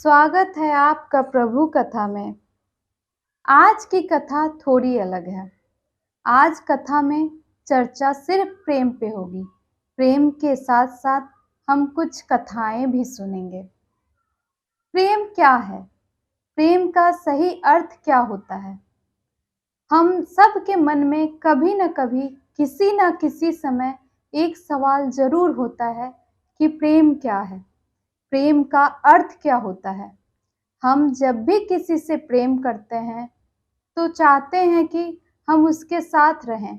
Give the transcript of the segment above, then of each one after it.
स्वागत है आपका प्रभु कथा में। आज की कथा थोड़ी अलग है। आज कथा में चर्चा सिर्फ प्रेम पे होगी। प्रेम के साथ साथ हम कुछ कथाएं भी सुनेंगे। प्रेम क्या है? प्रेम का सही अर्थ क्या होता है? हम सब के मन में कभी न कभी किसी न किसी समय एक सवाल जरूर होता है कि प्रेम क्या है? प्रेम का अर्थ क्या होता है? हम जब भी किसी से प्रेम करते हैं तो चाहते हैं कि हम उसके साथ रहें।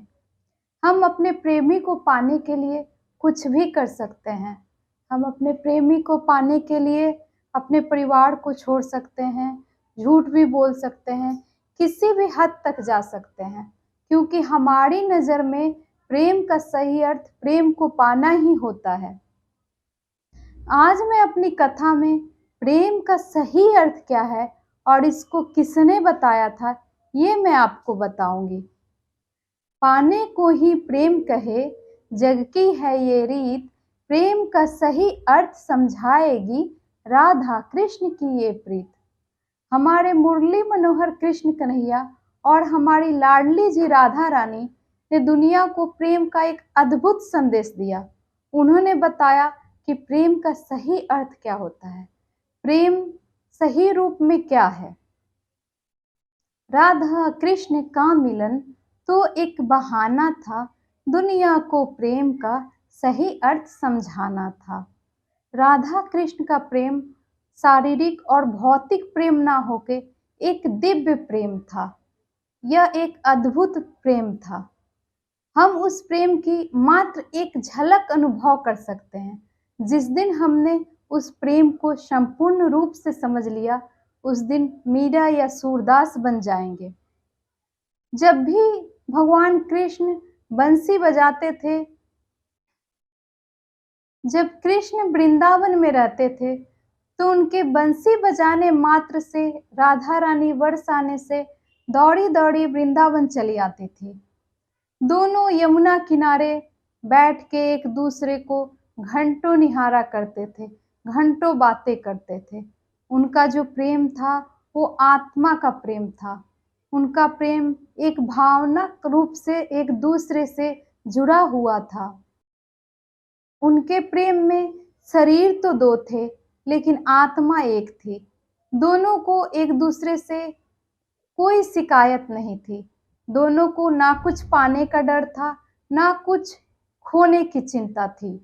हम अपने प्रेमी को पाने के लिए कुछ भी कर सकते हैं। हम अपने प्रेमी को पाने के लिए अपने परिवार को छोड़ सकते हैं, झूठ भी बोल सकते हैं, किसी भी हद तक जा सकते हैं, क्योंकि हमारी नज़र में प्रेम का सही अर्थ प्रेम को पाना ही होता है। आज मैं अपनी कथा में प्रेम का सही अर्थ क्या है और इसको किसने बताया था, ये मैं आपको बताऊंगी। पाने को ही प्रेम कहे, जग की है ये रीत, प्रेम का सही अर्थ समझाएगी राधा कृष्ण की ये प्रीत। हमारे मुरली मनोहर कृष्ण कन्हैया और हमारी लाडली जी राधा रानी ने दुनिया को प्रेम का एक अद्भुत संदेश दिया। उन्होंने बताया कि प्रेम का सही अर्थ क्या होता है, प्रेम सही रूप में क्या है। राधा कृष्ण का मिलन तो एक बहाना था, दुनिया को प्रेम का सही अर्थ समझाना था। राधा कृष्ण का प्रेम शारीरिक और भौतिक प्रेम ना होके एक दिव्य प्रेम था। यह एक अद्भुत प्रेम था। हम उस प्रेम की मात्र एक झलक अनुभव कर सकते हैं। जिस दिन हमने उस प्रेम को संपूर्ण रूप से समझ लिया, उस दिन मीरा या सूरदास बन जाएंगे। जब भी भगवान कृष्ण बंसी बजाते थे, जब कृष्ण वृंदावन में रहते थे, तो उनके बंसी बजाने मात्र से राधा रानी वर्ष आने से दौड़ी दौड़ी वृंदावन चली आती थी। दोनों यमुना किनारे बैठ के एक दूसरे को घंटों निहारा करते थे, घंटों बातें करते थे। उनका जो प्रेम था वो आत्मा का प्रेम था। उनका प्रेम एक भावनात्मक रूप से एक दूसरे से जुड़ा हुआ था। उनके प्रेम में शरीर तो दो थे, लेकिन आत्मा एक थी। दोनों को एक दूसरे से कोई शिकायत नहीं थी। दोनों को ना कुछ पाने का डर था, ना कुछ खोने की चिंता थी।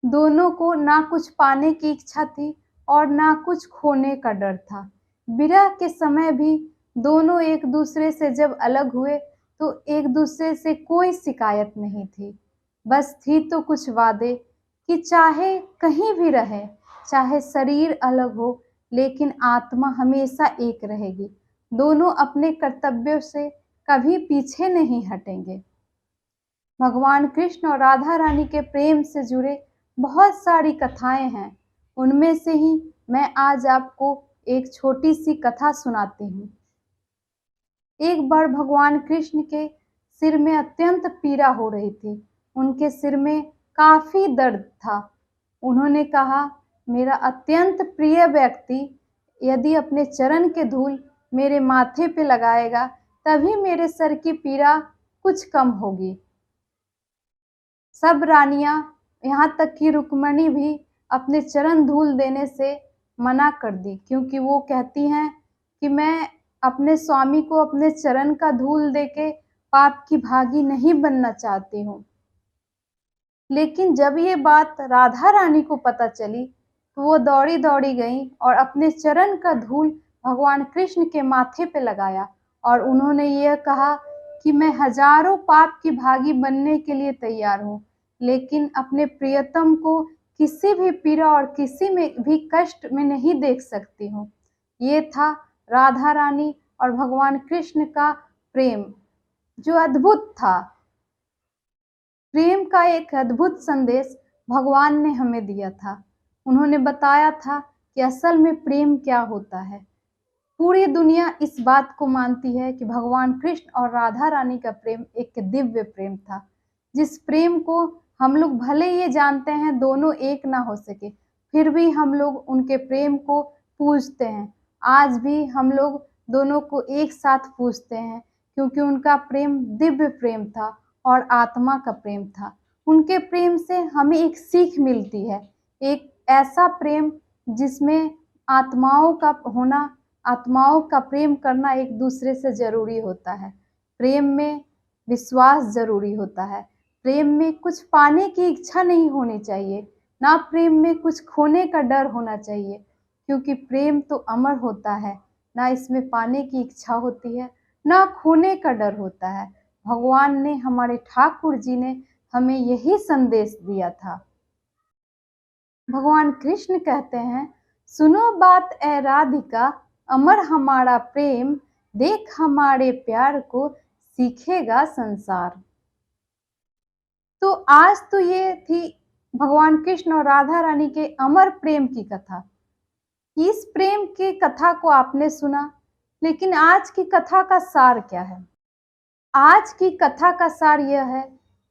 दोनों को ना कुछ पाने की इच्छा थी और ना कुछ खोने का डर था। विरह के समय भी दोनों एक दूसरे से जब अलग हुए तो एक दूसरे से कोई शिकायत नहीं थी। बस थी तो कुछ वादे कि चाहे कहीं भी रहे, चाहे शरीर अलग हो, लेकिन आत्मा हमेशा एक रहेगी। दोनों अपने कर्तव्यों से कभी पीछे नहीं हटेंगे। भगवान कृष्ण और राधा रानी के प्रेम से जुड़े बहुत सारी कथाएं हैं। उनमें से ही मैं आज आपको एक छोटी सी कथा सुनाती हूँ। एक बार भगवान कृष्ण के सिर में अत्यंत पीड़ा हो रही थी। उनके सिर में काफी दर्द था। उन्होंने कहा, मेरा अत्यंत प्रिय व्यक्ति यदि अपने चरण के धूल मेरे माथे पे लगाएगा, तभी मेरे सर की पीड़ा कुछ कम होगी। सब रानियां, यहाँ तक कि रुक्मणी भी अपने चरण धूल देने से मना कर दी, क्योंकि वो कहती हैं कि मैं अपने स्वामी को अपने चरण का धूल देके पाप की भागी नहीं बनना चाहती हूँ। लेकिन जब ये बात राधा रानी को पता चली तो वो दौड़ी दौड़ी गई और अपने चरण का धूल भगवान कृष्ण के माथे पे लगाया और उन्होंने यह कहा कि मैं हजारों पाप की भागी बनने के लिए तैयार हूँ, लेकिन अपने प्रियतम को किसी भी पीड़ा और किसी में भी कष्ट में नहीं देख सकती हूँ। ये था राधा रानी और भगवान कृष्ण का प्रेम, जो अद्भुत था। प्रेम का एक अद्भुत संदेश भगवान ने हमें दिया था। उन्होंने बताया था कि असल में प्रेम क्या होता है। पूरी दुनिया इस बात को मानती है कि भगवान कृष्ण और राधा रानी का प्रेम एक दिव्य प्रेम था, जिस प्रेम को हम लोग भले ये जानते हैं दोनों एक ना हो सके, फिर भी हम लोग उनके प्रेम को पूजते हैं। आज भी हम लोग दोनों को एक साथ पूजते हैं, क्योंकि उनका प्रेम दिव्य प्रेम था और आत्मा का प्रेम था। उनके प्रेम से हमें एक सीख मिलती है, एक ऐसा प्रेम जिसमें आत्माओं का होना, आत्माओं का प्रेम करना एक दूसरे से ज़रूरी होता है। प्रेम में विश्वास ज़रूरी होता है। प्रेम में कुछ पाने की इच्छा नहीं होनी चाहिए, ना प्रेम में कुछ खोने का डर होना चाहिए, क्योंकि प्रेम तो अमर होता है, ना इसमें पाने की इच्छा होती है, ना खोने का डर होता है। भगवान ने, हमारे ठाकुर जी ने हमें यही संदेश दिया था। भगवान कृष्ण कहते हैं, सुनो बात ए राधिका, अमर हमारा प्रेम, देख हमारे प्यार को सीखेगा संसार। तो आज तो ये थी भगवान कृष्ण और राधा रानी के अमर प्रेम की कथा। इस प्रेम की कथा को आपने सुना, लेकिन आज की कथा का सार क्या है? आज की कथा का सार यह है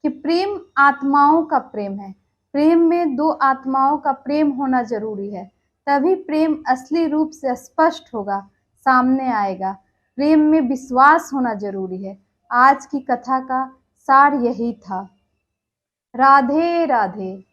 कि प्रेम आत्माओं का प्रेम है। प्रेम में दो आत्माओं का प्रेम होना ज़रूरी है, तभी प्रेम असली रूप से स्पष्ट होगा, सामने आएगा। प्रेम में विश्वास होना ज़रूरी है। आज की कथा का सार यही था। राधे राधे।